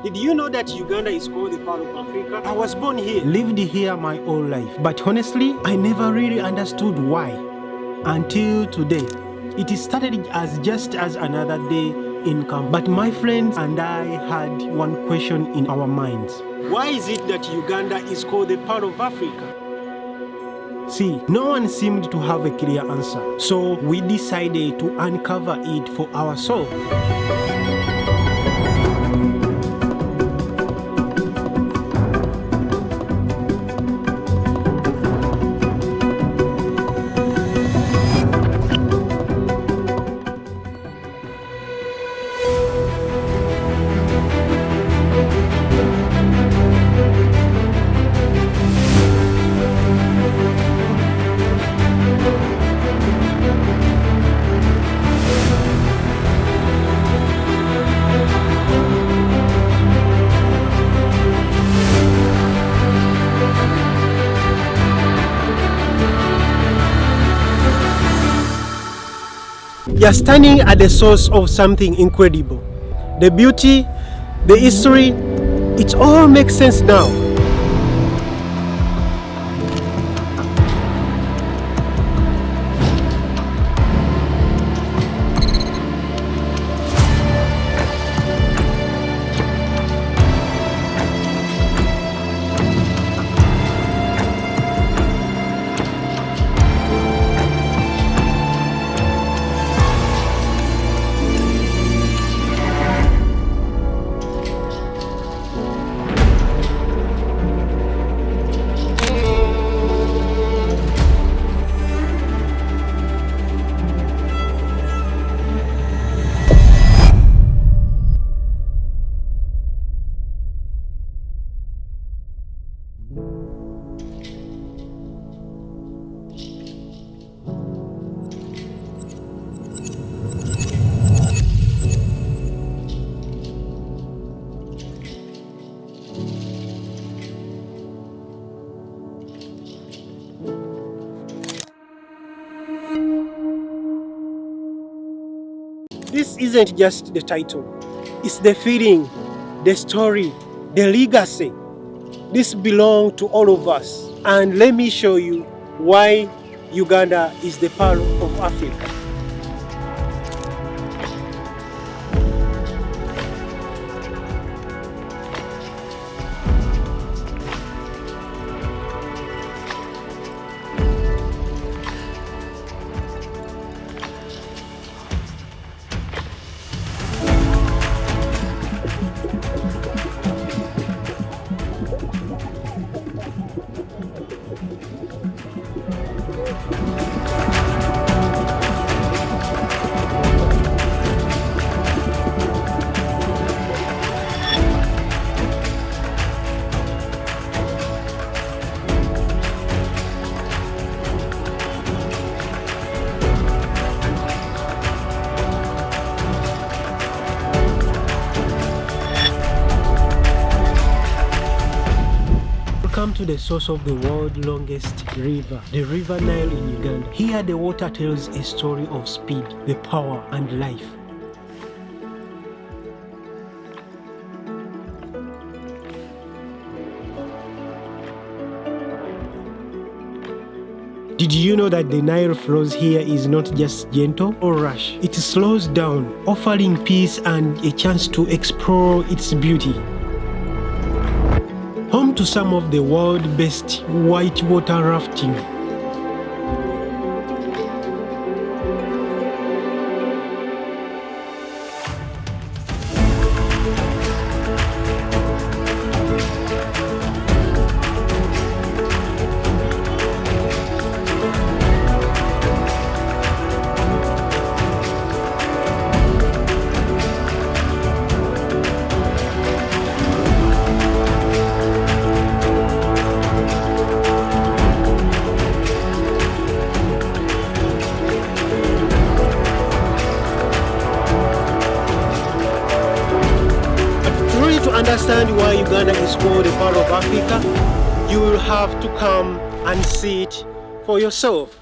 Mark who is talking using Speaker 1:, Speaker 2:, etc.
Speaker 1: Did you know that Uganda is called the Pearl of Africa? I was born here,
Speaker 2: Lived here my whole life, but honestly, I never really understood why. Until today, it started as just as another day in camp. But my friends and I had one question in our minds.
Speaker 1: why is it that Uganda is called the Pearl of Africa?
Speaker 2: See, no one seemed to have a clear answer, so we decided to uncover it for ourselves. You're standing at the source of something incredible. The beauty, the history, it all makes sense now. This isn't just the title, it's the feeling, the story, the legacy. This belongs to all of us. And let me show you why Uganda is the Pearl of Africa. Come to the source of the world's longest river, the River Nile in Uganda. Here the water tells a story of speed, the power and life. Did you know that the Nile flows here is not just gentle or rush? It slows down, offering peace and a chance to explore its beauty. Home to some of the world's best whitewater rafting. To understand why Uganda is called the Pearl of Africa, you will have to come and see it for yourself.